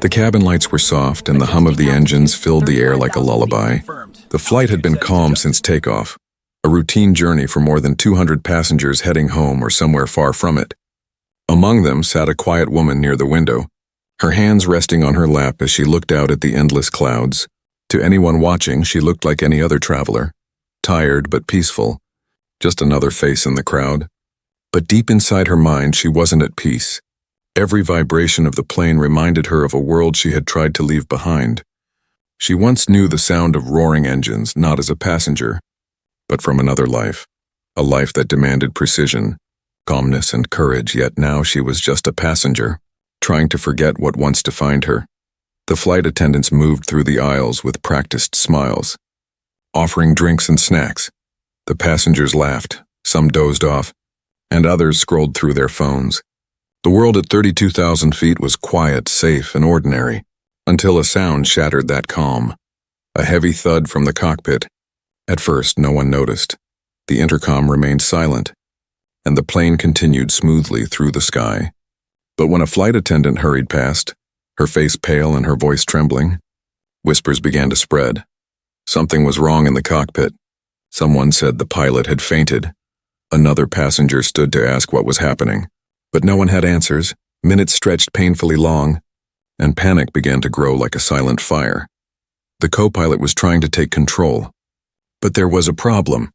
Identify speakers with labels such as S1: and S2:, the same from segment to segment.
S1: The cabin lights were soft, and the hum of the engines filled the air like a lullaby. The flight had been calm since takeoff, a routine journey for more than 200 passengers heading home or somewhere far from it. Among them sat a quiet woman near the window, her hands resting on her lap as she looked out at the endless clouds. To anyone watching, she looked like any other traveler, tired but peaceful, just another face in the crowd. But deep inside her mind, she wasn't at peace. Every vibration of the plane reminded her of a world she had tried to leave behind. She once knew the sound of roaring engines, not as a passenger, but from another life, a life that demanded precision, calmness, and courage, yet now she was just a passenger, trying to forget what once defined her. The flight attendants moved through the aisles with practiced smiles, offering drinks and snacks. The passengers laughed, some dozed off, and others scrolled through their phones. The world at 32,000 feet was quiet, safe, and ordinary, until a sound shattered that calm. A heavy thud from the cockpit. At first, no one noticed. The intercom remained silent, and the plane continued smoothly through the sky. But when a flight attendant hurried past, her face pale and her voice trembling, whispers began to spread. Something was wrong in the cockpit. Someone said the pilot had fainted. Another passenger stood to ask what was happening. But no one had answers. Minutes stretched painfully long, and panic began to grow like a silent fire. The co-pilot was trying to take control. But there was a problem.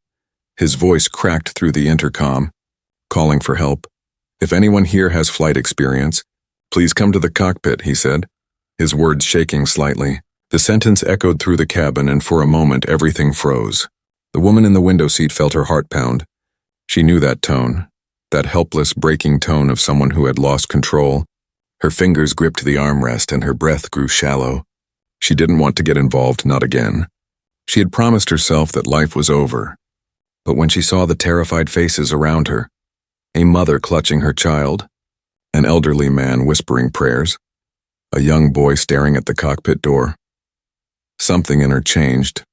S1: His voice cracked through the intercom, calling for help. "If anyone here has flight experience, please come to the cockpit," he said, his words shaking slightly. The sentence echoed through the cabin, and for a moment everything froze. The woman in the window seat felt her heart pound. She knew that tone, that helpless, breaking tone of someone who had lost control. Her fingers gripped the armrest and her breath grew shallow. She didn't want to get involved, not again. She had promised herself that life was over. But when she saw the terrified faces around her, a mother clutching her child, an elderly man whispering prayers, a young boy staring at the cockpit door, something in her changed.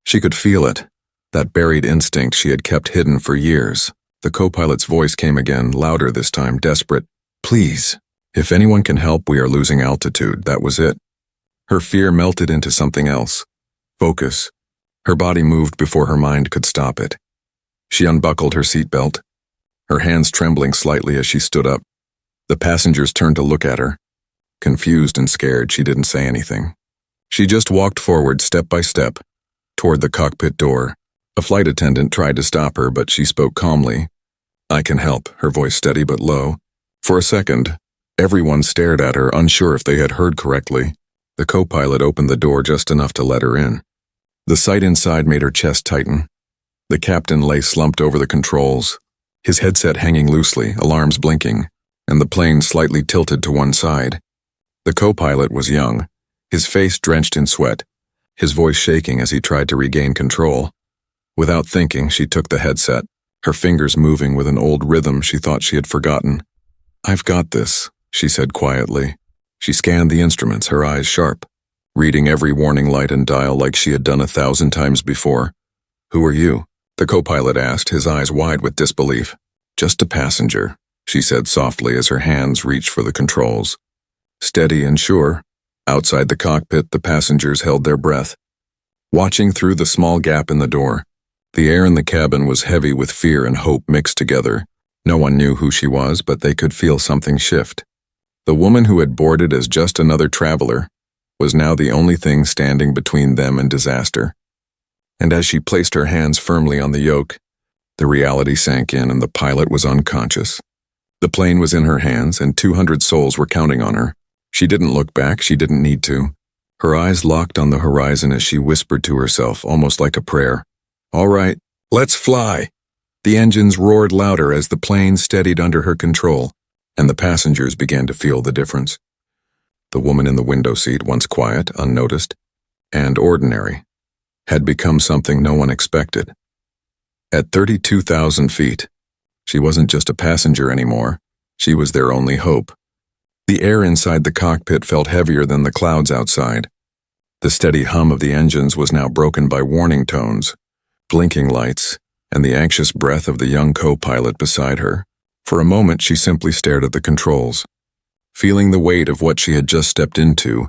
S1: She could feel it, that buried instinct she had kept hidden for years. The co-pilot's voice came again, louder this time, desperate. "Please, if anyone can help, we are losing altitude." That was it. Her fear melted into something else. Focus. Her body moved before her mind could stop it. She unbuckled her seatbelt, her hands trembling slightly as she stood up. The passengers turned to look at her. Confused and scared, she didn't say anything. She just walked forward step by step, toward the cockpit door. A flight attendant tried to stop her, but she spoke calmly. "I can help," her voice steady but low. For a second, everyone stared at her, unsure if they had heard correctly. The co-pilot opened the door just enough to let her in. The sight inside made her chest tighten. The captain lay slumped over the controls, his headset hanging loosely, alarms blinking, and the plane slightly tilted to one side. The co-pilot was young, his face drenched in sweat, his voice shaking as he tried to regain control. Without thinking, she took the headset, her fingers moving with an old rhythm she thought she had forgotten. "I've got this," she said quietly. She scanned the instruments, her eyes sharp, reading every warning light and dial like she had done 1,000 times before. "Who are you?" the co-pilot asked, his eyes wide with disbelief. "Just a passenger," she said softly as her hands reached for the controls. Steady and sure, outside the cockpit, the passengers held their breath, watching through the small gap in the door. The air in the cabin was heavy with fear and hope mixed together. No one knew who she was, but they could feel something shift. The woman who had boarded as just another traveler was now the only thing standing between them and disaster. And as she placed her hands firmly on the yoke, the reality sank in and the pilot was unconscious. The plane was in her hands and 200 souls were counting on her. She didn't look back, she didn't need to. Her eyes locked on the horizon as she whispered to herself, almost like a prayer. "All right, let's fly." The engines roared louder as the plane steadied under her control, and the passengers began to feel the difference. The woman in the window seat, once quiet, unnoticed, and ordinary, had become something no one expected. At 32,000 feet, she wasn't just a passenger anymore, she was their only hope. The air inside the cockpit felt heavier than the clouds outside. The steady hum of the engines was now broken by warning tones, blinking lights, and the anxious breath of the young co-pilot beside her. For a moment, she simply stared at the controls, feeling the weight of what she had just stepped into.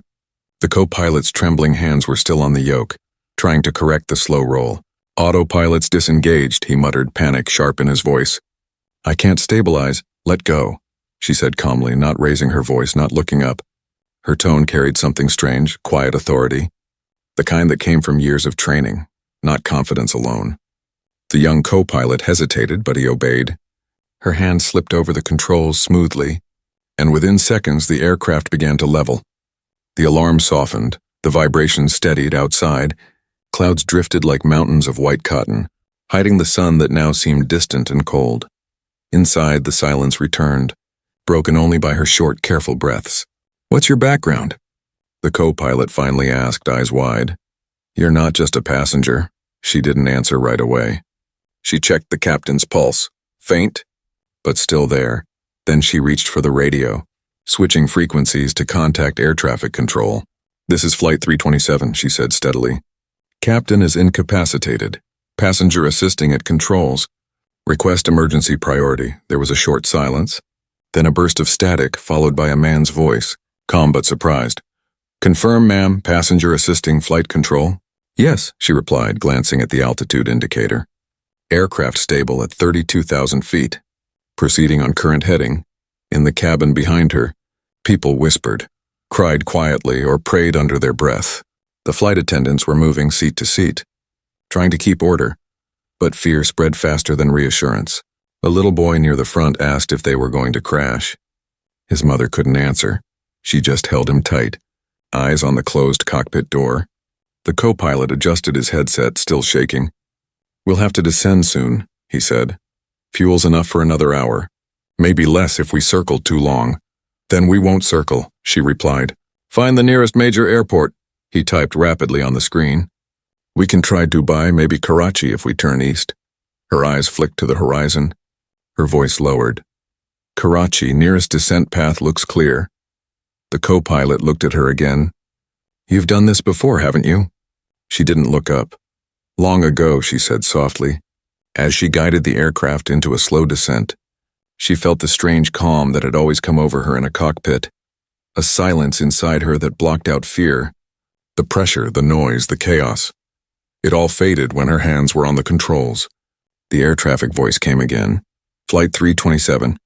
S1: The co-pilot's trembling hands were still on the yoke, trying to correct the slow roll. Autopilot's disengaged, he muttered, panic sharp in his voice. I can't stabilize. Let go, she said calmly, not raising her voice, not looking up. Her tone carried something strange, quiet authority, the kind that came from years of training, not confidence alone. The young co-pilot hesitated, but he obeyed. Her hand slipped over the controls smoothly, and within seconds the aircraft began to level. The alarm softened, the vibrations steadied outside, clouds drifted like mountains of white cotton, hiding the sun that now seemed distant and cold. Inside, the silence returned, broken only by her short, careful breaths. What's your background? The co-pilot finally asked, eyes wide. You're not just a passenger. She didn't answer right away. She checked the captain's pulse. Faint, but still there. Then she reached for the radio, switching frequencies to contact air traffic control. This is Flight 327, she said steadily. Captain is incapacitated. Passenger assisting at controls. Request emergency priority. There was a short silence, then a burst of static followed by a man's voice, calm but surprised. Confirm, ma'am, passenger assisting flight control. Yes, she replied, glancing at the altitude indicator. Aircraft stable at 32,000 feet. Proceeding on current heading. In the cabin behind her, people whispered, cried quietly, or prayed under their breath. The flight attendants were moving seat to seat, trying to keep order, but fear spread faster than reassurance. A little boy near the front asked if they were going to crash. His mother couldn't answer. She just held him tight, eyes on the closed cockpit door. The co-pilot adjusted his headset, still shaking. We'll have to descend soon, he said. Fuel's enough for another hour. Maybe less if we circled too long. Then we won't circle, she replied. Find the nearest major airport, he typed rapidly on the screen. We can try Dubai, maybe Karachi if we turn east. Her eyes flicked to the horizon. Her voice lowered. Karachi, nearest descent path looks clear. The co-pilot looked at her again. You've done this before, haven't you? She didn't look up. Long ago, she said softly. As she guided the aircraft into a slow descent, she felt the strange calm that had always come over her in a cockpit, a silence inside her that blocked out fear, the pressure, the noise, the chaos. It all faded when her hands were on the controls. The air traffic voice came again. Flight 327.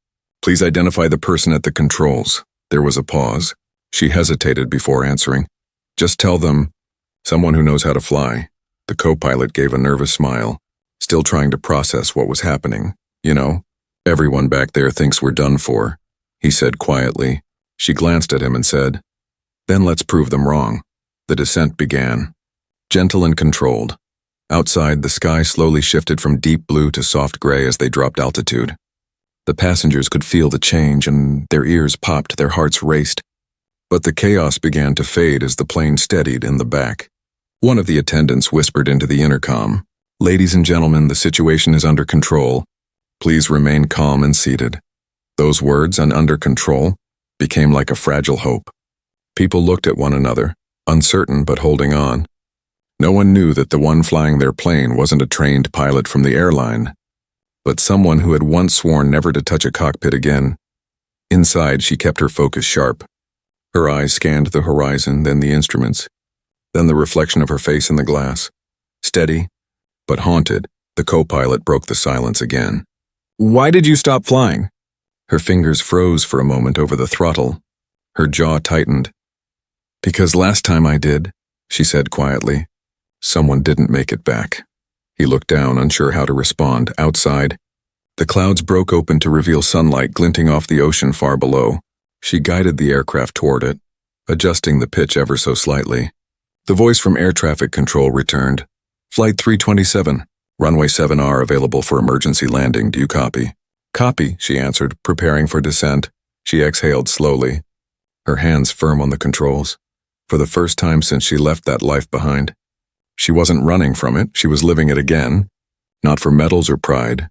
S1: Please identify the person at the controls. There was a pause. She hesitated before answering. Just tell them, someone who knows how to fly. The co-pilot gave a nervous smile, still trying to process what was happening. You know, everyone back there thinks we're done for, he said quietly. She glanced at him and said, then let's prove them wrong. The descent began. Gentle and controlled. Outside, the sky slowly shifted from deep blue to soft gray as they dropped altitude. The passengers could feel the change, and their ears popped, their hearts raced. But the chaos began to fade as the plane steadied in the back. One of the attendants whispered into the intercom, Ladies and gentlemen, the situation is under control. Please remain calm and seated. Those words, and under control, became like a fragile hope. People looked at one another, uncertain but holding on. No one knew that the one flying their plane wasn't a trained pilot from the airline, but someone who had once sworn never to touch a cockpit again. Inside, she kept her focus sharp. Her eyes scanned the horizon, then the instruments, then the reflection of her face in the glass. Steady, but haunted, the co-pilot broke the silence again. Why did you stop flying? Her fingers froze for a moment over the throttle. Her jaw tightened. Because last time I did, she said quietly. Someone didn't make it back. He looked down, unsure how to respond. Outside, the clouds broke open to reveal sunlight glinting off the ocean far below. She guided the aircraft toward it, adjusting the pitch ever so slightly. The voice from air traffic control returned. Flight 327, runway 7R available for emergency landing. Do you copy? Copy, she answered, preparing for descent. She exhaled slowly, her hands firm on the controls. For the first time since she left that life behind. She wasn't running from it, she was living it again. Not for medals or pride,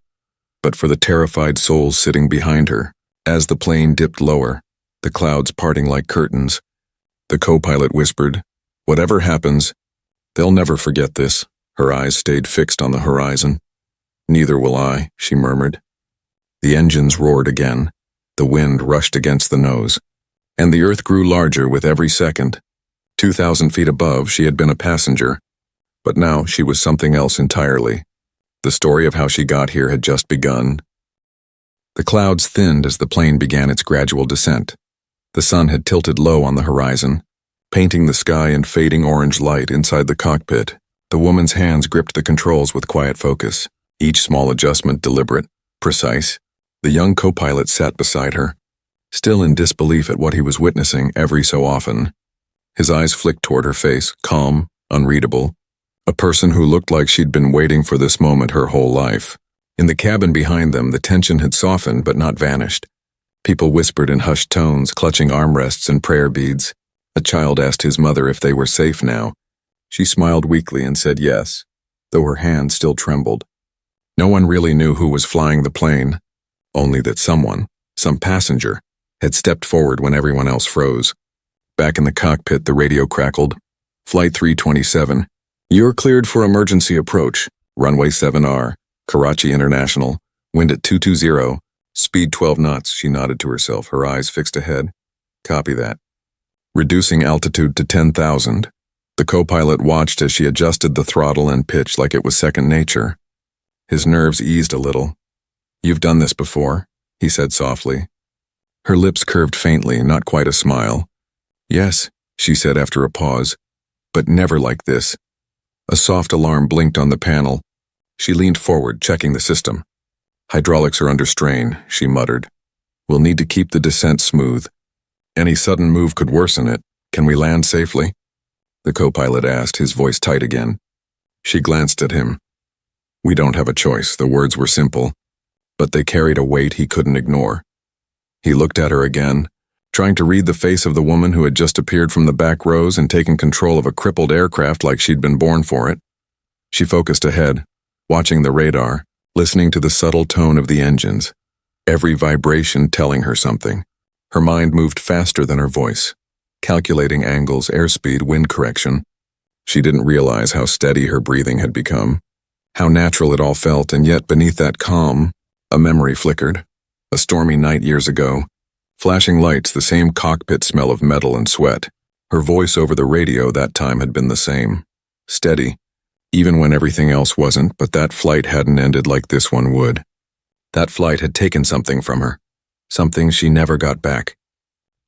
S1: but for the terrified souls sitting behind her. As the plane dipped lower, the clouds parting like curtains, the co-pilot whispered, Whatever happens, they'll never forget this. Her eyes stayed fixed on the horizon. Neither will I, she murmured. The engines roared again. The wind rushed against the nose. and the earth grew larger with every second. 2,000 feet above, she had been a passenger, but now she was something else entirely. The story of how she got here had just begun. The clouds thinned as the plane began its gradual descent. The sun had tilted low on the horizon, painting the sky in fading orange light inside the cockpit. The woman's hands gripped the controls with quiet focus, each small adjustment deliberate, precise. The young co-pilot sat beside her, still in disbelief at what he was witnessing every so often. His eyes flicked toward her face, calm, unreadable. A person who looked like she'd been waiting for this moment her whole life. In the cabin behind them, the tension had softened but not vanished. People whispered in hushed tones, clutching armrests and prayer beads. A child asked his mother if they were safe now. She smiled weakly and said yes, though her hand still trembled. No one really knew who was flying the plane, only that someone, some passenger, had stepped forward when everyone else froze. Back in the cockpit, the radio crackled. Flight 327. You're cleared for emergency approach. Runway 7R, Karachi International. Wind at 220. Speed 12 knots, she nodded to herself, her eyes fixed ahead. Copy that. Reducing altitude to 10,000. The co-pilot watched as she adjusted the throttle and pitch like it was second nature. His nerves eased a little. You've done this before, he said softly. Her lips curved faintly, not quite a smile. Yes, she said after a pause, but never like this. A soft alarm blinked on the panel. She leaned forward, checking the system. Hydraulics are under strain, she muttered. We'll need to keep the descent smooth. Any sudden move could worsen it. Can we land safely? The co-pilot asked, his voice tight again. She glanced at him. We don't have a choice. The words were simple, but they carried a weight he couldn't ignore. He looked at her again, trying to read the face of the woman who had just appeared from the back rows and taken control of a crippled aircraft like she'd been born for it. She focused ahead, watching the radar, listening to the subtle tone of the engines, every vibration telling her something. Her mind moved faster than her voice, calculating angles, airspeed, wind correction. She didn't realize how steady her breathing had become, how natural it all felt, and yet beneath that calm, a memory flickered. A stormy night years ago. Flashing lights, the same cockpit smell of metal and sweat. Her voice over the radio that time had been the same. Steady, even when everything else wasn't, but that flight hadn't ended like this one would. That flight had taken something from her, something she never got back.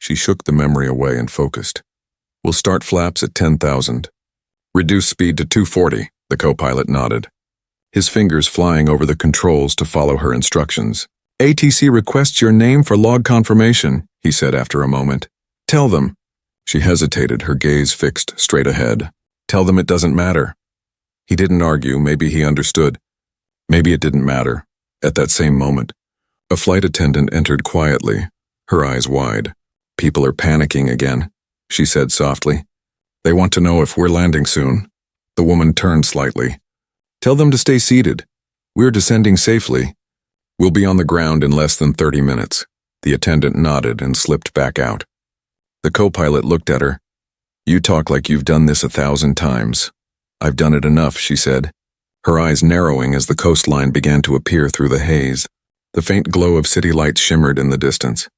S1: She shook the memory away and focused. We'll start flaps at 10,000. Reduce speed to 240, the co-pilot nodded, his fingers flying over the controls to follow her instructions. ATC requests your name for log confirmation, he said after a moment. Tell them. She hesitated, her gaze fixed straight ahead. Tell them it doesn't matter. He didn't argue, maybe he understood. Maybe it didn't matter. At that same moment, a flight attendant entered quietly, her eyes wide. People are panicking again, she said softly. They want to know if we're landing soon. The woman turned slightly. Tell them to stay seated. We're descending safely. We'll be on the ground in less than 30 minutes. The attendant nodded and slipped back out. The co-pilot looked at her. You talk like you've done this 1,000 times. I've done it enough, she said, her eyes narrowing as the coastline began to appear through the haze. The faint glow of city lights shimmered in the distance.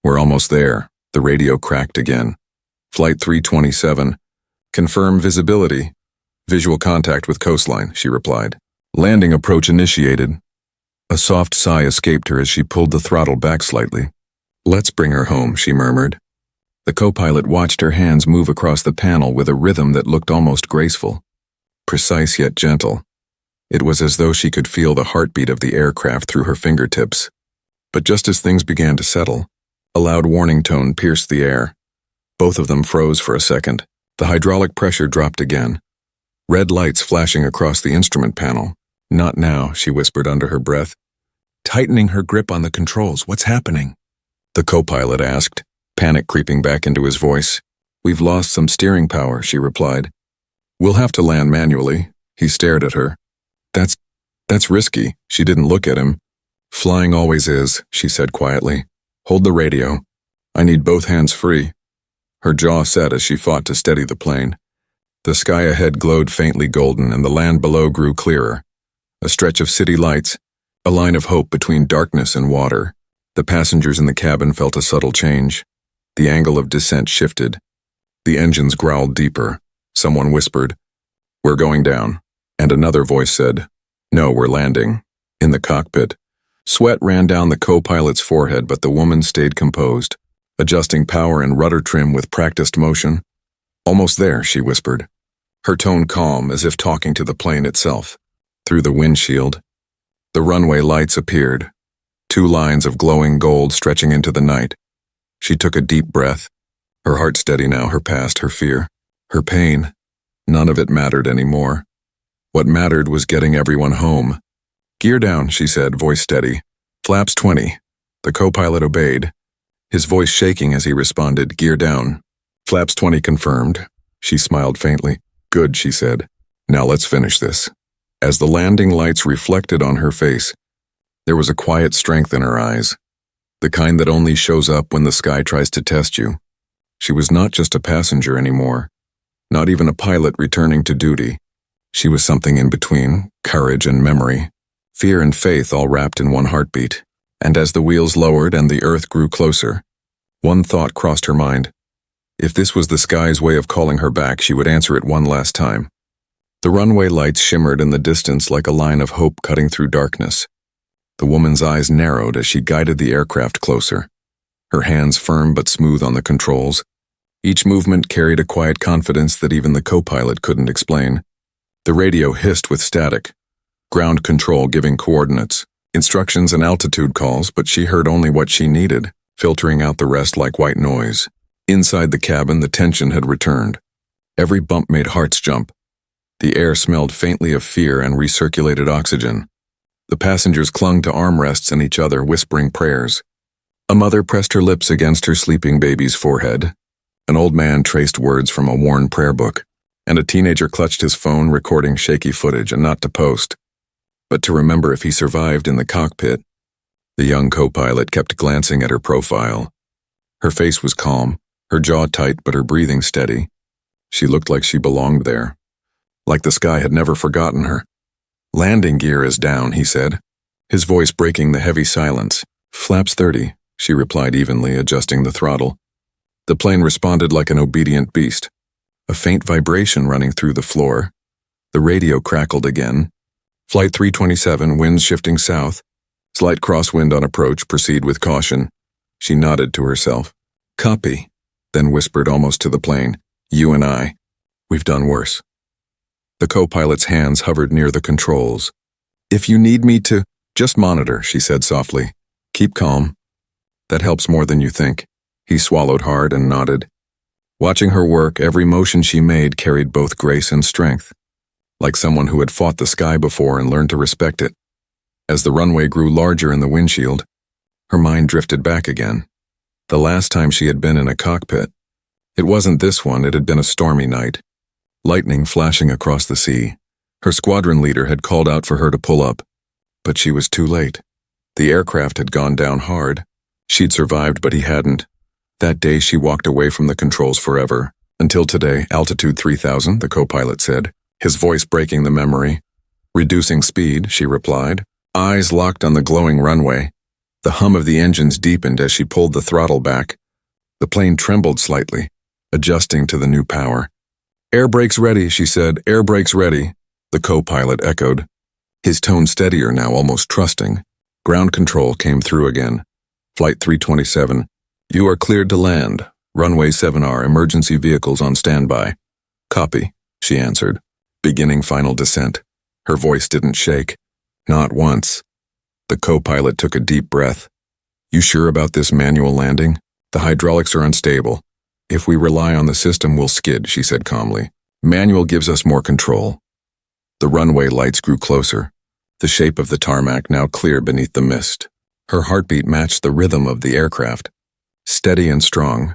S1: We're almost there. The radio cracked again. Flight 327. Confirm visibility. Visual contact with coastline, she replied. Landing approach initiated. A soft sigh escaped her as she pulled the throttle back slightly. Let's bring her home, she murmured. The co-pilot watched her hands move across the panel with a rhythm that looked almost graceful. Precise yet gentle. It was as though she could feel the heartbeat of the aircraft through her fingertips. But just as things began to settle, a loud warning tone pierced the air. Both of them froze for a second. The hydraulic pressure dropped again. Red lights flashing across the instrument panel. Not now, she whispered under her breath, tightening her grip on the controls. What's happening? The co-pilot asked, panic creeping back into his voice. We've lost some steering power, she replied. We'll have to land manually. He stared at her. That's risky. She didn't look at him. Flying always is, she said quietly. Hold the radio. I need both hands free. Her jaw set as she fought to steady the plane. The sky ahead glowed faintly golden and the land below grew clearer. A stretch of city lights, a line of hope between darkness and water. The passengers in the cabin felt a subtle change. The angle of descent shifted. The engines growled deeper. Someone whispered, "We're going down." And another voice said, "No, we're landing." In the cockpit, sweat ran down the co-pilot's forehead, but the woman stayed composed, adjusting power and rudder trim with practiced motion. "Almost there," she whispered, her tone calm as if talking to the plane itself. Through the windshield, the runway lights appeared, 2 lines of glowing gold stretching into the night. She took a deep breath, her heart steady now, her past, her fear, her pain. None of it mattered anymore. What mattered was getting everyone home. "Gear down," she said, voice steady. "Flaps 20. The co-pilot obeyed, his voice shaking as he responded, "Gear down." "Flaps 20 confirmed." She smiled faintly. "Good," she said. "Now let's finish this." As the landing lights reflected on her face, there was a quiet strength in her eyes, the kind that only shows up when the sky tries to test you. She was not just a passenger anymore, not even a pilot returning to duty. She was something in between, courage and memory, fear and faith all wrapped in one heartbeat. And as the wheels lowered and the earth grew closer, one thought crossed her mind. If this was the sky's way of calling her back, she would answer it one last time. The runway lights shimmered in the distance like a line of hope cutting through darkness. The woman's eyes narrowed as she guided the aircraft closer, her hands firm but smooth on the controls. Each movement carried a quiet confidence that even the co-pilot couldn't explain. The radio hissed with static, ground control giving coordinates, instructions and altitude calls, but she heard only what she needed, filtering out the rest like white noise. Inside the cabin, the tension had returned. Every bump made hearts jump. The air smelled faintly of fear and recirculated oxygen. The passengers clung to armrests and each other, whispering prayers. A mother pressed her lips against her sleeping baby's forehead. An old man traced words from a worn prayer book, and a teenager clutched his phone, recording shaky footage, and not to post, but to remember if he survived in the cockpit. The young co-pilot kept glancing at her profile. Her face was calm, her jaw tight but her breathing steady. She looked like she belonged there, like the sky had never forgotten her. "Landing gear is down," he said, his voice breaking the heavy silence. "Flaps 30, she replied evenly, adjusting the throttle. The plane responded like an obedient beast, a faint vibration running through the floor. The radio crackled again. "Flight 327, winds shifting south. Slight crosswind on approach, proceed with caution." She nodded to herself. "Copy," then whispered almost to the plane, "You and I, we've done worse." The co-pilot's hands hovered near the controls. "If you need me to, just monitor," she said softly. "Keep calm. That helps more than you think." He swallowed hard and nodded. Watching her work, every motion she made carried both grace and strength, like someone who had fought the sky before and learned to respect it. As the runway grew larger in the windshield, her mind drifted back again. The last time she had been in a cockpit. It wasn't this one, it had been a stormy night. Lightning flashing across the sea. Her squadron leader had called out for her to pull up, but she was too late. The aircraft had gone down hard. She'd survived, but he hadn't. That day she walked away from the controls forever. "Until today, altitude 3000, the co-pilot said, his voice breaking the memory. "Reducing speed," she replied, eyes locked on the glowing runway. The hum of the engines deepened as she pulled the throttle back. The plane trembled slightly, adjusting to the new power. "Air brakes ready," she said, "air brakes ready," the co-pilot echoed, his tone steadier now, almost trusting. Ground control came through again. "Flight 327, you are cleared to land. Runway 7R, emergency vehicles on standby." "Copy," she answered, beginning final descent. Her voice didn't shake. Not once. The co-pilot took a deep breath. "You sure about this manual landing? The hydraulics are unstable. If we rely on the system, we'll skid," she said calmly. "Manual gives us more control." The runway lights grew closer, the shape of the tarmac now clear beneath the mist. Her heartbeat matched the rhythm of the aircraft. Steady and strong,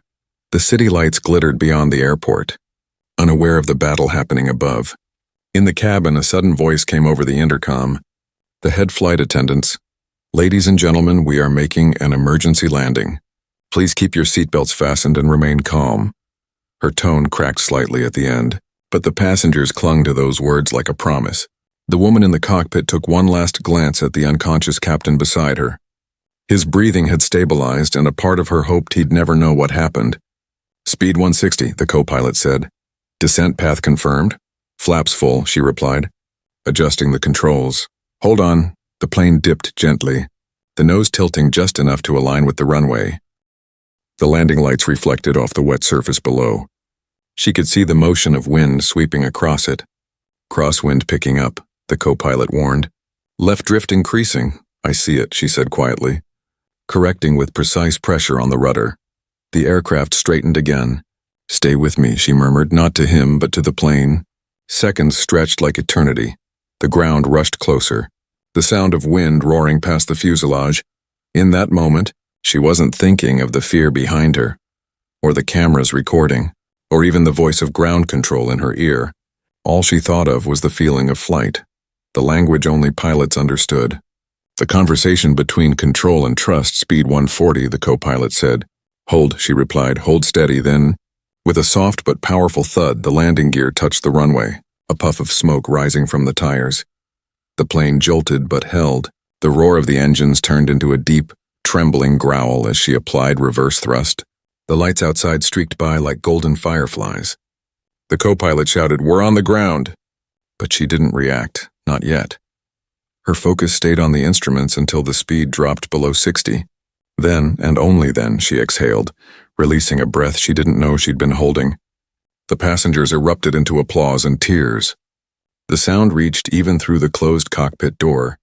S1: the city lights glittered beyond the airport, unaware of the battle happening above. In the cabin, a sudden voice came over the intercom. The head flight attendants, "Ladies and gentlemen, we are making an emergency landing. Please keep your seatbelts fastened and remain calm." Her tone cracked slightly at the end, but the passengers clung to those words like a promise. The woman in the cockpit took one last glance at the unconscious captain beside her. His breathing had stabilized, and a part of her hoped he'd never know what happened. "Speed 160, the co-pilot said. "Descent path confirmed." "Flaps full," she replied, adjusting the controls. "Hold on." The plane dipped gently, the nose tilting just enough to align with the runway. The landing lights reflected off the wet surface below. She could see the motion of wind sweeping across it. "Crosswind picking up," the co-pilot warned. "Left drift increasing." "I see it," she said quietly, correcting with precise pressure on the rudder. The aircraft straightened again. "Stay with me," she murmured, not to him but to the plane. Seconds stretched like eternity. The ground rushed closer, the sound of wind roaring past the fuselage. In that moment, she wasn't thinking of the fear behind her, or the cameras recording, or even the voice of ground control in her ear. All she thought of was the feeling of flight, the language only pilots understood. The conversation between control and trust. "Speed 140, the co-pilot said. "Hold," she replied. "Hold steady." Then, with a soft but powerful thud, the landing gear touched the runway, a puff of smoke rising from the tires. The plane jolted but held. The roar of the engines turned into a deep, trembling growl as she applied reverse thrust. The lights outside streaked by like golden fireflies. The co-pilot shouted, "We're on the ground!" But she didn't react, not yet. Her focus stayed on the instruments until the speed dropped below 60. Then, and only then, she exhaled, releasing a breath she didn't know she'd been holding. The passengers erupted into applause and tears. The sound reached even through the closed cockpit door.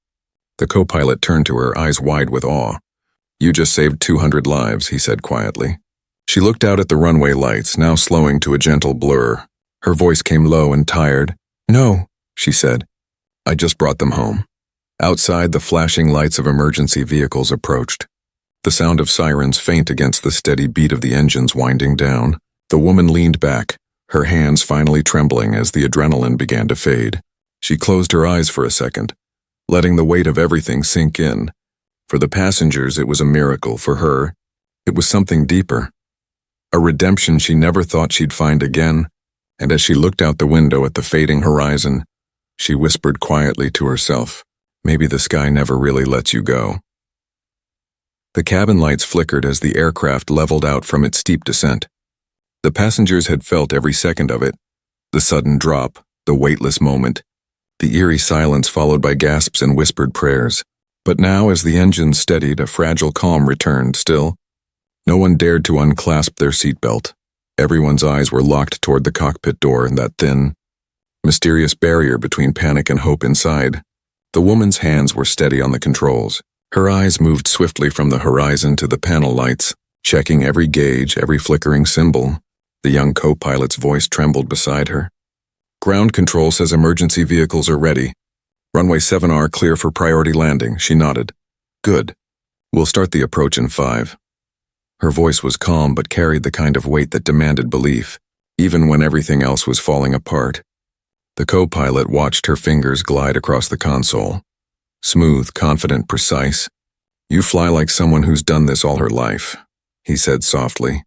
S1: The co-pilot turned to her, eyes wide with awe. "You just saved 200 lives," he said quietly. She looked out at the runway lights, now slowing to a gentle blur. Her voice came low and tired. "No," she said. "I just brought them home." Outside, the flashing lights of emergency vehicles approached. The sound of sirens faint against the steady beat of the engines winding down. The woman leaned back, her hands finally trembling as the adrenaline began to fade. She closed her eyes for a second, letting the weight of everything sink in. For the passengers, it was a miracle. For her, it was something deeper. A redemption she never thought she'd find again. And as she looked out the window at the fading horizon, she whispered quietly to herself, "Maybe the sky never really lets you go." The cabin lights flickered as the aircraft leveled out from its steep descent. The passengers had felt every second of it, the sudden drop, the weightless moment, the eerie silence followed by gasps and whispered prayers. But now, as the engines steadied, a fragile calm returned. Still, no one dared to unclasp their seatbelt. Everyone's eyes were locked toward the cockpit door and that thin, mysterious barrier between panic and hope inside. The woman's hands were steady on the controls. Her eyes moved swiftly from the horizon to the panel lights, checking every gauge, every flickering symbol. The young co-pilot's voice trembled beside her. "Ground control says emergency vehicles are ready. Runway 7R clear for priority landing." She nodded. "Good. We'll start the approach in 5. Her voice was calm but carried the kind of weight that demanded belief, even when everything else was falling apart. The co-pilot watched her fingers glide across the console. Smooth, confident, precise. "You fly like someone who's done this all her life," he said softly.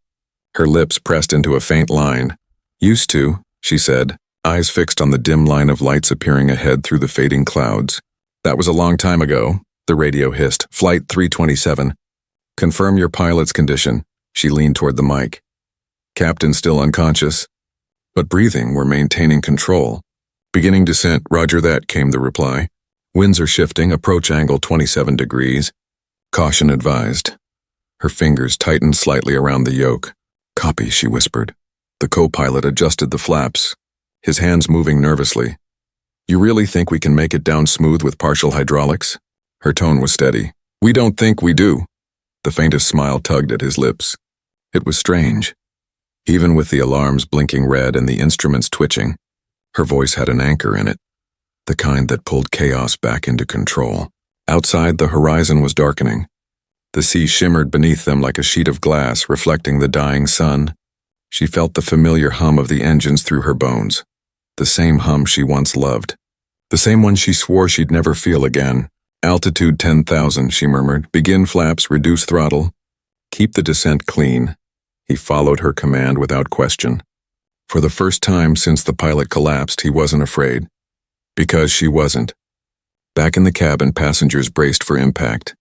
S1: Her lips pressed into a faint line. "Used to," she said, eyes fixed on the dim line of lights appearing ahead through the fading clouds. "That was a long time ago," the radio hissed. "Flight 327. Confirm your pilot's condition." She leaned toward the mic. "Captain still unconscious, but breathing. We're maintaining control." "Beginning descent, roger that," came the reply. "Winds are shifting, approach angle 27 degrees. Caution advised." Her fingers tightened slightly around the yoke. "Copy," she whispered. The co-pilot adjusted the flaps, his hands moving nervously. "You really think we can make it down smooth with partial hydraulics?" Her tone was steady. "We don't think we do." The faintest smile tugged at his lips. It was strange. Even with the alarms blinking red and the instruments twitching, her voice had an anchor in it, the kind that pulled chaos back into control. Outside, the horizon was darkening. The sea shimmered beneath them like a sheet of glass reflecting the dying sun. She felt the familiar hum of the engines through her bones, the same hum she once loved, the same one she swore she'd never feel again. "Altitude 10,000, she murmured. "Begin flaps, reduce throttle. Keep the descent clean." He followed her command without question. For the first time since the pilot collapsed, he wasn't afraid. Because she wasn't. Back in the cabin, passengers braced for impact.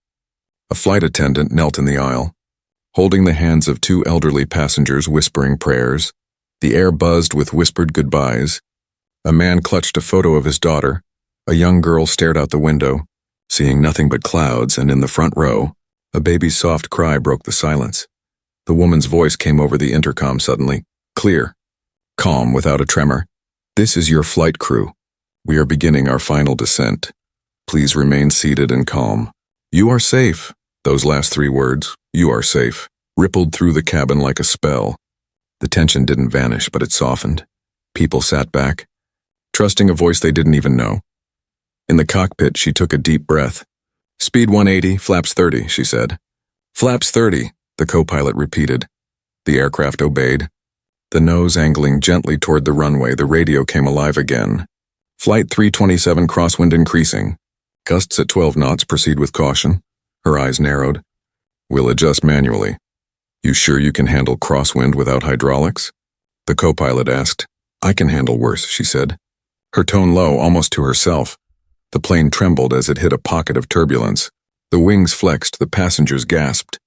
S1: A flight attendant knelt in the aisle, holding the hands of two elderly passengers whispering prayers. The air buzzed with whispered goodbyes. A man clutched a photo of his daughter. A young girl stared out the window, seeing nothing but clouds, and in the front row, a baby's soft cry broke the silence. The woman's voice came over the intercom suddenly, clear, calm, without a tremor. "This is your flight crew. We are beginning our final descent. Please remain seated and calm. You are safe." Those last three words, "you are safe," rippled through the cabin like a spell. The tension didn't vanish, but it softened. People sat back, trusting a voice they didn't even know. In the cockpit, she took a deep breath. "Speed 180, flaps 30, she said. "Flaps 30, the co-pilot repeated. The aircraft obeyed. The nose angling gently toward the runway, the radio came alive again. "Flight 327, crosswind increasing. Gusts at 12 knots, proceed with caution." Her eyes narrowed. "We'll adjust manually. You sure you can handle crosswind without hydraulics?" The co-pilot asked. "I can handle worse," she said, her tone low, almost to herself. The plane trembled as it hit a pocket of turbulence. The wings flexed, the passengers gasped.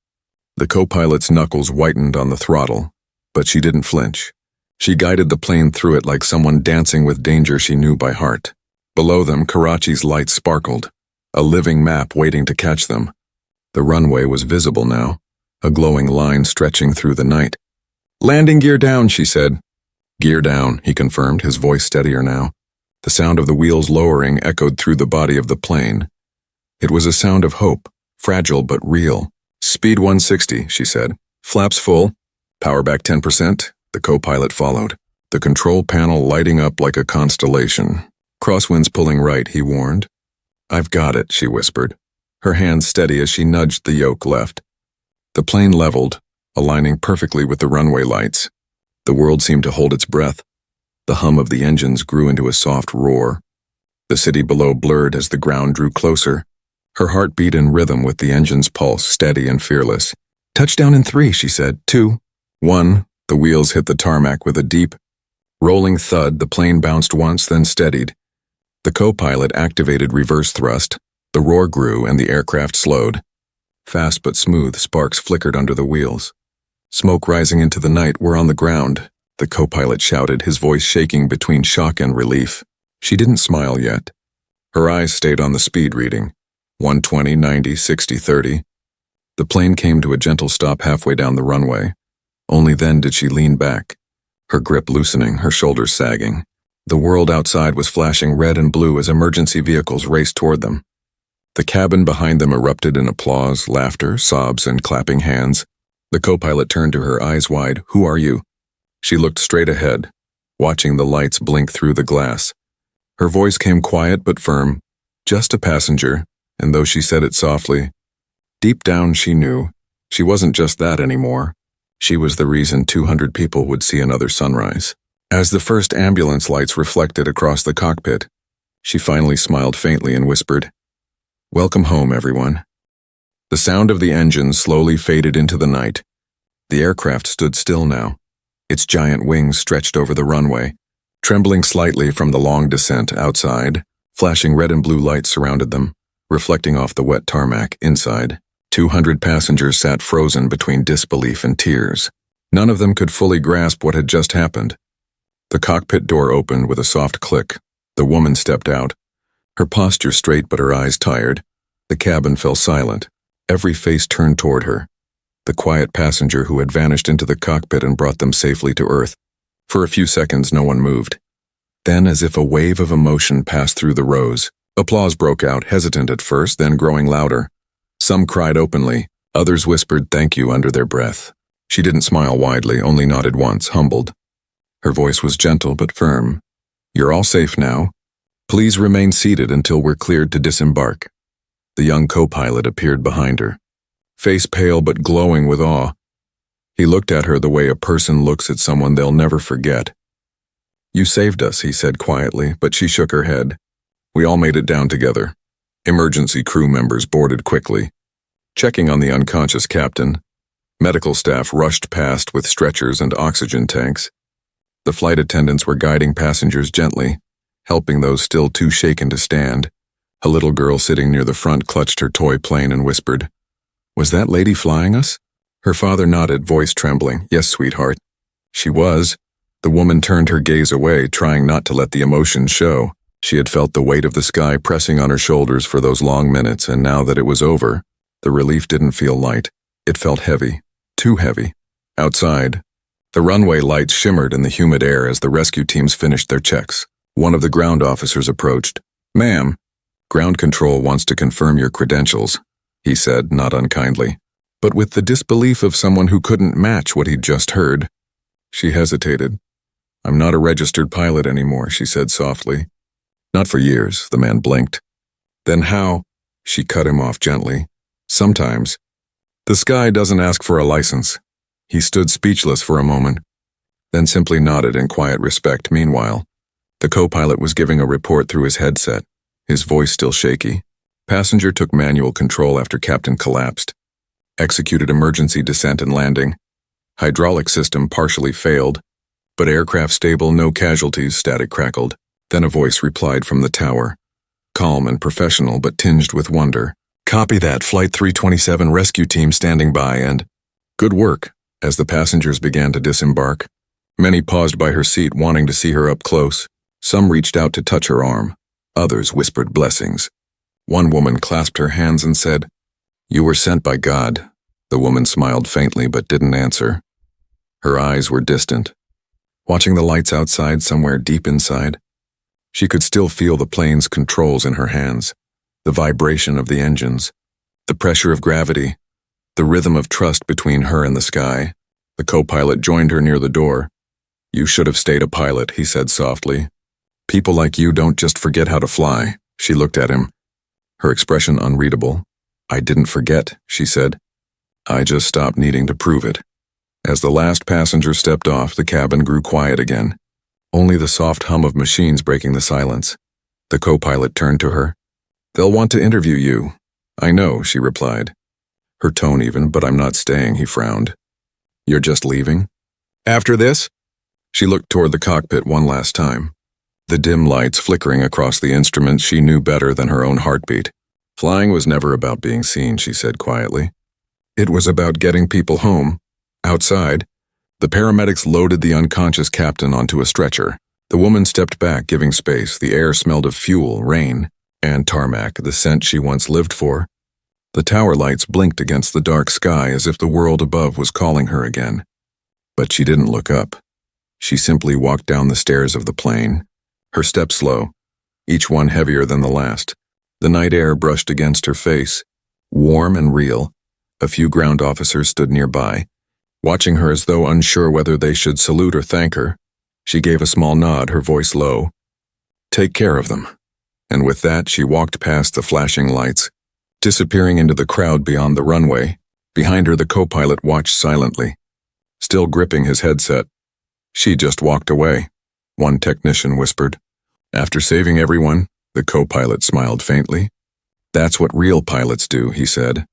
S1: The co-pilot's knuckles whitened on the throttle, but she didn't flinch. She guided the plane through it like someone dancing with danger she knew by heart. Below them, Karachi's lights sparkled, a living map waiting to catch them. The runway was visible now, a glowing line stretching through the night. "Landing gear down," she said. "Gear down," he confirmed, his voice steadier now. The sound of the wheels lowering echoed through the body of the plane. It was a sound of hope, fragile but real. "Speed 160, she said. "Flaps full. Power back 10%. The co-pilot followed, the control panel lighting up like a constellation. "Crosswind's pulling right," he warned. "I've got it," she whispered, her hands steady as she nudged the yoke left. The plane leveled, aligning perfectly with the runway lights. The world seemed to hold its breath. The hum of the engines grew into a soft roar. The city below blurred as the ground drew closer. Her heart beat in rhythm with the engine's pulse, steady and fearless. "Touchdown in 3, she said. 2, 1. The wheels hit the tarmac with a deep, rolling thud. The plane bounced once, then steadied. The co-pilot activated reverse thrust. The roar grew and the aircraft slowed. Fast but smooth, sparks flickered under the wheels. Smoke rising into the night. "We're on the ground," the co-pilot shouted, his voice shaking between shock and relief. She didn't smile yet. Her eyes stayed on the speed reading. 120, 90, 60, 30. The plane came to a gentle stop halfway down the runway. Only then did she lean back, her grip loosening, her shoulders sagging. The world outside was flashing red and blue as emergency vehicles raced toward them. The cabin behind them erupted in applause, laughter, sobs, and clapping hands. The co-pilot turned to her, eyes wide. "Who are you?" She looked straight ahead, watching the lights blink through the glass. Her voice came quiet but firm. "Just a passenger," and though she said it softly, deep down she knew she wasn't just that anymore. She was the reason 200 people would see another sunrise. As the first ambulance lights reflected across the cockpit, she finally smiled faintly and whispered, "Welcome home, everyone." The sound of the engines slowly faded into the night. The aircraft stood still now, its giant wings stretched over the runway, trembling slightly from the long descent. Outside, flashing red and blue lights surrounded them, reflecting off the wet tarmac. Inside, 200 passengers sat frozen between disbelief and tears. None of them could fully grasp what had just happened. The cockpit door opened with a soft click. The woman stepped out, her posture straight but her eyes tired. The cabin fell silent. Every face turned toward her. The quiet passenger who had vanished into the cockpit and brought them safely to Earth. For a few seconds, no one moved. Then, as if a wave of emotion passed through the rows, applause broke out, hesitant at first, then growing louder. Some cried openly, others whispered thank you under their breath. She didn't smile widely, only nodded once, humbled. Her voice was gentle but firm. "You're all safe now. Please remain seated until we're cleared to disembark." The young co-pilot appeared behind her, face pale but glowing with awe. He looked at her the way a person looks at someone they'll never forget. "You saved us," he said quietly, but she shook her head. "We all made it down together." Emergency crew members boarded quickly, checking on the unconscious captain. Medical staff rushed past with stretchers and oxygen tanks. The flight attendants were guiding passengers gently, helping those still too shaken to stand. A little girl sitting near the front clutched her toy plane and whispered, Was that lady flying us? Her father nodded, voice trembling. Yes, sweetheart. She was. The woman turned her gaze away, trying not to let the emotion show. She had felt the weight of the sky pressing on her shoulders for those long minutes, and now that it was over, the relief didn't feel light. It felt heavy. Too heavy. Outside, the runway lights shimmered in the humid air as the rescue teams finished their checks. One of the ground officers approached. Ma'am, ground control wants to confirm your credentials, he said, not unkindly, but with the disbelief of someone who couldn't match what he'd just heard. She hesitated. I'm not a registered pilot anymore, she said softly. Not for years, the man blinked. Then how? She cut him off gently. Sometimes. The sky doesn't ask for a license. He stood speechless for a moment, then simply nodded in quiet respect. Meanwhile, the co-pilot was giving a report through his headset, his voice still shaky. Passenger took manual control after captain collapsed. Executed emergency descent and landing. Hydraulic system partially failed, but aircraft stable, no casualties, static crackled. Then a voice replied from the tower, calm and professional but tinged with wonder. Copy that, Flight 327 rescue team standing by and... Good work. As the passengers began to disembark, many paused by her seat wanting to see her up close. Some reached out to touch her arm. Others whispered blessings. One woman clasped her hands and said, You were sent by God. The woman smiled faintly but didn't answer. Her eyes were distant, watching the lights outside somewhere deep inside. She could still feel the plane's controls in her hands, the vibration of the engines, the pressure of gravity, the rhythm of trust between her and the sky. The co-pilot joined her near the door. You should have stayed a pilot, he said softly. People like you don't just forget how to fly. She looked at him, her expression unreadable. I didn't forget, she said. I just stopped needing to prove it. As the last passenger stepped off, the cabin grew quiet again. Only the soft hum of machines breaking the silence. The co-pilot turned to her. They'll want to interview you. I know, she replied. Her tone even, but I'm not staying, he frowned. You're just leaving? After this? She looked toward the cockpit one last time. The dim lights flickering across the instruments she knew better than her own heartbeat. Flying was never about being seen, she said quietly. It was about getting people home. Outside, the paramedics loaded the unconscious captain onto a stretcher. The woman stepped back, giving space. The air smelled of fuel, rain, and tarmac, the scent she once lived for. The tower lights blinked against the dark sky as if the world above was calling her again. But she didn't look up. She simply walked down the stairs of the plane, her steps slow, each one heavier than the last. The night air brushed against her face, warm and real. A few ground officers stood nearby, watching her as though unsure whether they should salute or thank her. She gave a small nod, her voice low. Take care of them. And with that, she walked past the flashing lights, disappearing into the crowd beyond the runway. Behind her, the co-pilot watched silently, still gripping his headset. She just walked away, one technician whispered. After saving everyone, the co-pilot smiled faintly. That's what real pilots do, he said.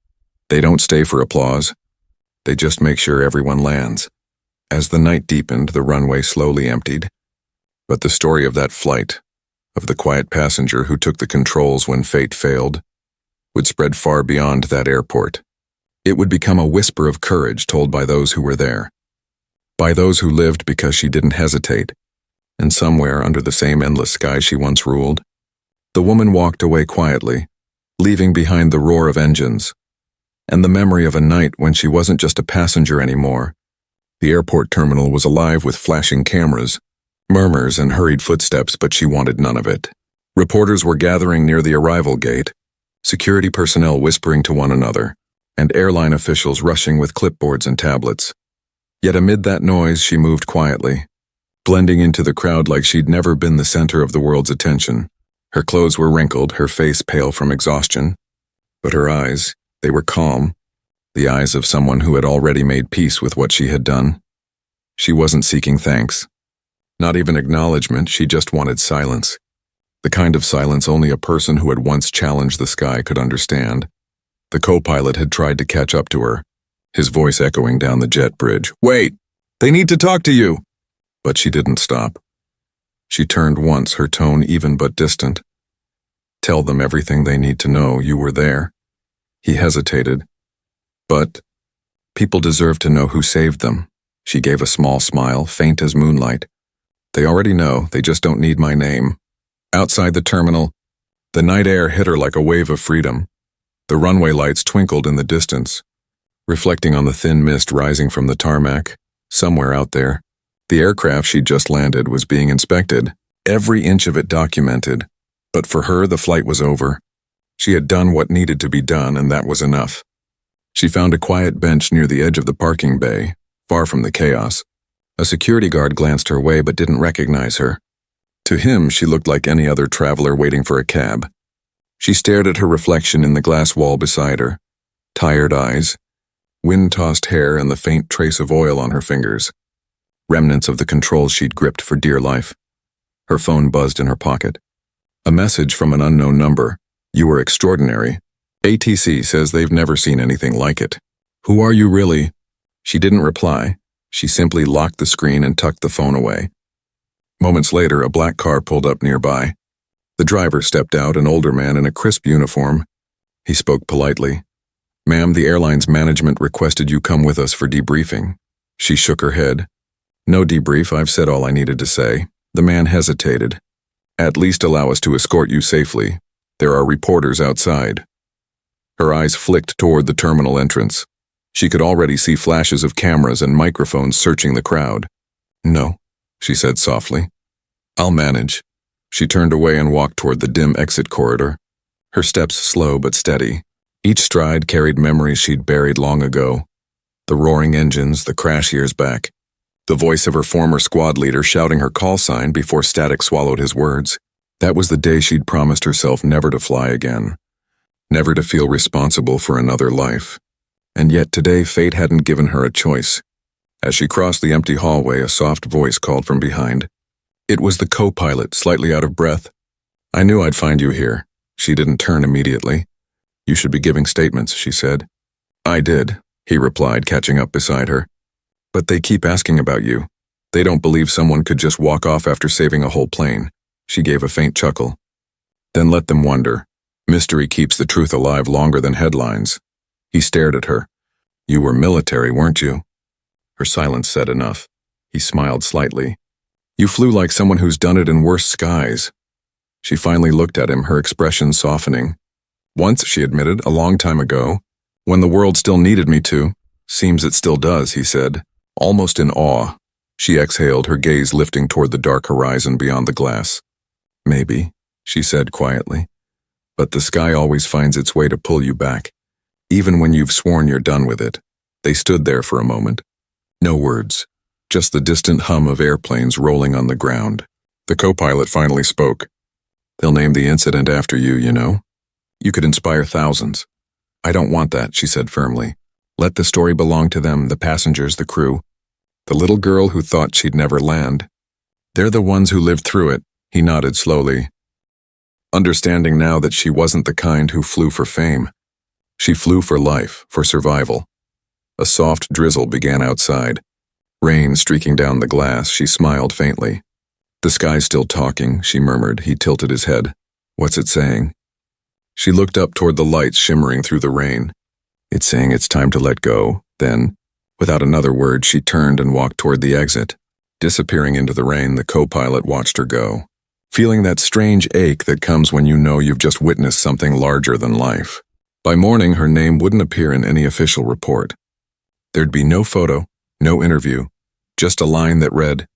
S1: They don't stay for applause. They just make sure everyone lands. As the night deepened, the runway slowly emptied. But the story of that flight, of the quiet passenger who took the controls when fate failed, would spread far beyond that airport. It would become a whisper of courage told by those who were there, by those who lived because she didn't hesitate, and somewhere under the same endless sky she once ruled. The woman walked away quietly, leaving behind the roar of engines, and the memory of a night when she wasn't just a passenger anymore. The airport terminal was alive with flashing cameras, murmurs and hurried footsteps, but she wanted none of it. Reporters were gathering near the arrival gate, security personnel whispering to one another, and airline officials rushing with clipboards and tablets. Yet amid that noise, she moved quietly, blending into the crowd like she'd never been the center of the world's attention. Her clothes were wrinkled, her face pale from exhaustion, but her eyes, they were calm, the eyes of someone who had already made peace with what she had done. She wasn't seeking thanks, not even acknowledgement, she just wanted silence. The kind of silence only a person who had once challenged the sky could understand. The co-pilot had tried to catch up to her, his voice echoing down the jet bridge. Wait! They need to talk to you! But she didn't stop. She turned once, her tone even but distant. Tell them everything they need to know. You were there. He hesitated. But people deserve to know who saved them. She gave a small smile, faint as moonlight. They already know, they just don't need my name. Outside the terminal, the night air hit her like a wave of freedom. The runway lights twinkled in the distance, reflecting on the thin mist rising from the tarmac. Somewhere out there, the aircraft she'd just landed was being inspected, every inch of it documented. But for her, the flight was over. She had done what needed to be done, and that was enough. She found a quiet bench near the edge of the parking bay, far from the chaos. A security guard glanced her way but didn't recognize her. To him, she looked like any other traveler waiting for a cab. She stared at her reflection in the glass wall beside her. Tired eyes, wind-tossed hair, and the faint trace of oil on her fingers. Remnants of the controls she'd gripped for dear life. Her phone buzzed in her pocket. A message from an unknown number. "You were extraordinary. ATC says they've never seen anything like it. Who are you really?" She didn't reply. She simply locked the screen and tucked the phone away. Moments later, a black car pulled up nearby. The driver stepped out, an older man in a crisp uniform. He spoke politely. "Ma'am, the airline's management requested you come with us for debriefing." She shook her head. "No debrief, I've said all I needed to say." The man hesitated. "At least allow us to escort you safely. There are reporters outside." Her eyes flicked toward the terminal entrance. She could already see flashes of cameras and microphones searching the crowd. "No," she said softly. "I'll manage." She turned away and walked toward the dim exit corridor. Her steps slow but steady. Each stride carried memories she'd buried long ago. The roaring engines, the crash years back. The voice of her former squad leader shouting her call sign before static swallowed his words. That was the day she'd promised herself never to fly again. Never to feel responsible for another life. And yet today fate hadn't given her a choice. As she crossed the empty hallway, a soft voice called from behind. It was the co-pilot, slightly out of breath. "I knew I'd find you here." She didn't turn immediately. "You should be giving statements," she said. "I did," he replied, catching up beside her. "But they keep asking about you. They don't believe someone could just walk off after saving a whole plane." She gave a faint chuckle. "Then let them wonder. Mystery keeps the truth alive longer than headlines." He stared at her. "You were military, weren't you?" Her silence said enough. He smiled slightly. "You flew like someone who's done it in worse skies." She finally looked at him, her expression softening. "Once," she admitted, "a long time ago, when the world still needed me to." "Seems it still does," he said, almost in awe. She exhaled, her gaze lifting toward the dark horizon beyond the glass. "Maybe," she said quietly. "But the sky always finds its way to pull you back, even when you've sworn you're done with it." They stood there for a moment. No words, just the distant hum of airplanes rolling on the ground. The co-pilot finally spoke. "They'll name the incident after you, you know. You could inspire thousands." "I don't want that," she said firmly. "Let the story belong to them, the passengers, the crew. The little girl who thought she'd never land. They're the ones who lived through it." He nodded slowly, understanding now that she wasn't the kind who flew for fame. She flew for life, for survival. A soft drizzle began outside. Rain streaking down the glass, she smiled faintly. "The sky's still talking," she murmured. He tilted his head. "What's it saying?" She looked up toward the lights shimmering through the rain. "It's saying it's time to let go." Then, without another word, she turned and walked toward the exit. Disappearing into the rain, the co-pilot watched her go, feeling that strange ache that comes when you know you've just witnessed something larger than life. By morning, her name wouldn't appear in any official report. There'd be no photo, no interview, just a line that read,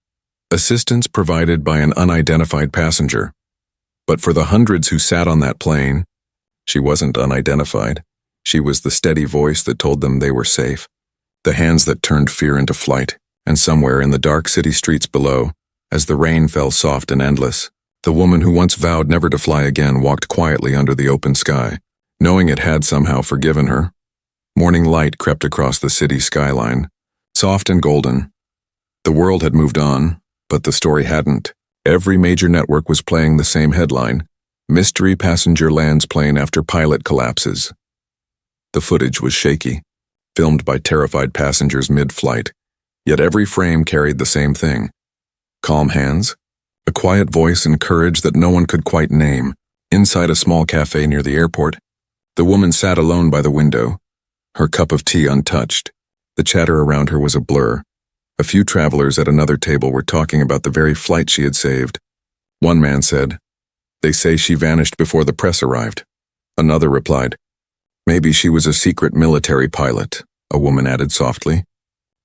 S1: "Assistance provided by an unidentified passenger." But for the hundreds who sat on that plane, she wasn't unidentified. She was the steady voice that told them they were safe, the hands that turned fear into flight. And somewhere in the dark city streets below, as the rain fell soft and endless, the woman who once vowed never to fly again walked quietly under the open sky, knowing it had somehow forgiven her. Morning light crept across the city skyline, soft and golden. The world had moved on, but the story hadn't. Every major network was playing the same headline: "Mystery passenger lands plane after pilot collapses." The footage was shaky, filmed by terrified passengers mid-flight, yet every frame carried the same thing. Calm hands, a quiet voice and courage that no one could quite name. Inside a small cafe near the airport, the woman sat alone by the window, her cup of tea untouched. The chatter around her was a blur. A few travelers at another table were talking about the very flight she had saved. One man said, "They say she vanished before the press arrived." Another replied, "Maybe she was a secret military pilot," a woman added softly.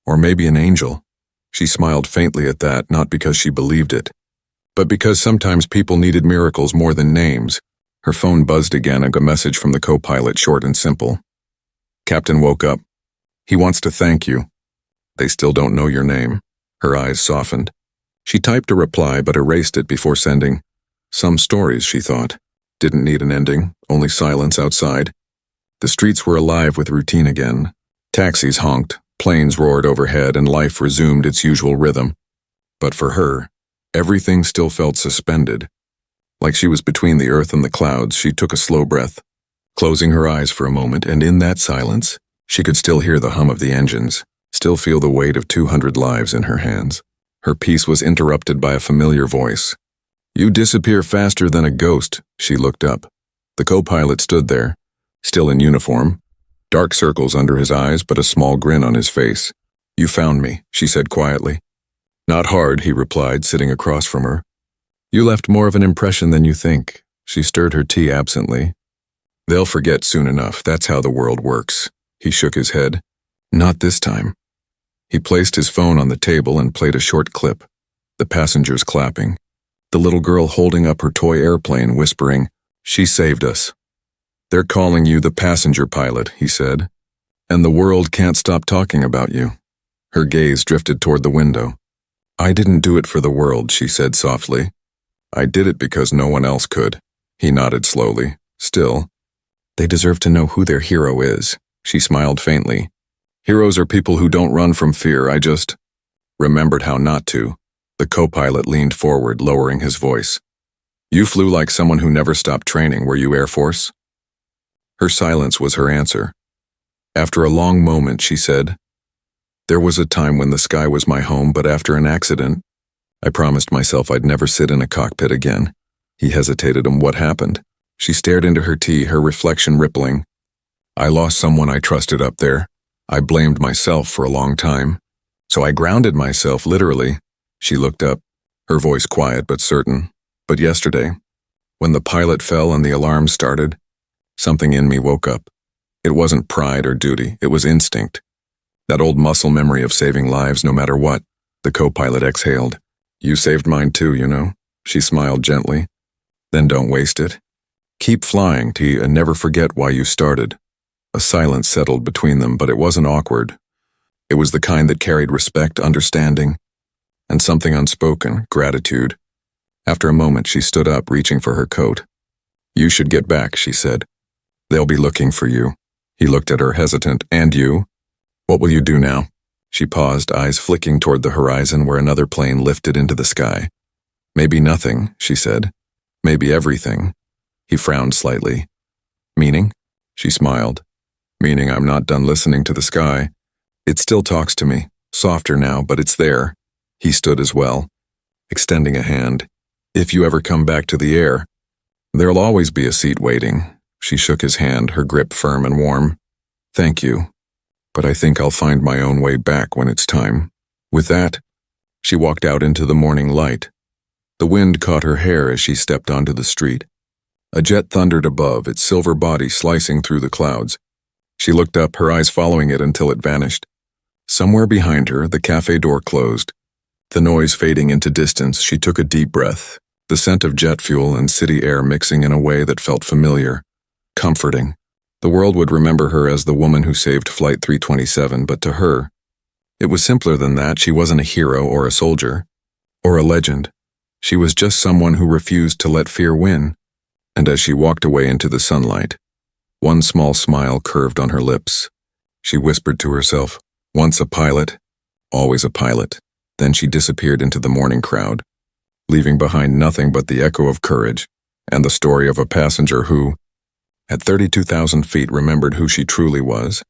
S1: "Or maybe an angel." She smiled faintly at that, not because she believed it, but because sometimes people needed miracles more than names. Her phone buzzed again, a message from the co-pilot, short and simple. "Captain woke up. He wants to thank you. They still don't know your name." Her eyes softened. She typed a reply but erased it before sending. Some stories, she thought, didn't need an ending, only silence outside. The streets were alive with routine again. Taxis honked, planes roared overhead, and life resumed its usual rhythm. But for her, everything still felt suspended. Like she was between the earth and the clouds, she took a slow breath, closing her eyes for a moment, and in that silence, she could still hear the hum of the engines, still feel the weight of 200 lives in her hands. Her peace was interrupted by a familiar voice. "You disappear faster than a ghost." She looked up. The co-pilot stood there, still in uniform, dark circles under his eyes but a small grin on his face. "You found me," she said quietly. "Not hard," he replied, sitting across from her. "You left more of an impression than you think." She stirred her tea absently. "They'll forget soon enough. That's how the world works." He shook his head. "Not this time." He placed his phone on the table and played a short clip. The passengers clapping. The little girl holding up her toy airplane, whispering, "She saved us." "They're calling you the passenger pilot," he said. "And the world can't stop talking about you." Her gaze drifted toward the window. "I didn't do it for the world," she said softly. "I did it because no one else could." He nodded slowly. "Still, they deserve to know who their hero is." She smiled faintly. "Heroes are people who don't run from fear. I just remembered how not to." The co-pilot leaned forward, lowering his voice. "You flew like someone who never stopped training. Were you Air Force?" Her silence was her answer. After a long moment, she said, "There was a time when the sky was my home, but after an accident, I promised myself I'd never sit in a cockpit again." He hesitated. "And what happened?" She stared into her tea, her reflection rippling. "I lost someone I trusted up there. I blamed myself for a long time. So I grounded myself, literally." She looked up, her voice quiet but certain. "But yesterday, when the pilot fell and the alarm started, something in me woke up. It wasn't pride or duty, it was instinct. That old muscle memory of saving lives no matter what." The co-pilot exhaled. "You saved mine too, you know." She smiled gently. "Then don't waste it. Keep flying, T, and never forget why you started." A silence settled between them, but it wasn't awkward. It was the kind that carried respect, understanding, and something unspoken, gratitude. After a moment, she stood up, reaching for her coat. "You should get back," she said. "They'll be looking for you." He looked at her, hesitant. "And you? What will you do now?" She paused, eyes flicking toward the horizon where another plane lifted into the sky. "Maybe nothing," she said. "Maybe everything." He frowned slightly. "Meaning?" She smiled. "Meaning I'm not done listening to the sky. It still talks to me, softer now, but it's there." He stood as well, extending a hand. "If you ever come back to the air, there'll always be a seat waiting." She shook his hand, her grip firm and warm. "Thank you, but I think I'll find my own way back when it's time." With that, she walked out into the morning light. The wind caught her hair as she stepped onto the street. A jet thundered above, its silver body slicing through the clouds. She looked up, her eyes following it until it vanished. Somewhere behind her, the cafe door closed. The noise fading into distance, she took a deep breath, the scent of jet fuel and city air mixing in a way that felt familiar, comforting. The world would remember her as the woman who saved Flight 327, but to her, it was simpler than that. She wasn't a hero or a soldier, or a legend. She was just someone who refused to let fear win. And as she walked away into the sunlight, one small smile curved on her lips. She whispered to herself, "Once a pilot, always a pilot." Then she disappeared into the morning crowd, leaving behind nothing but the echo of courage and the story of a passenger who, at 32,000 feet, remembered who she truly was.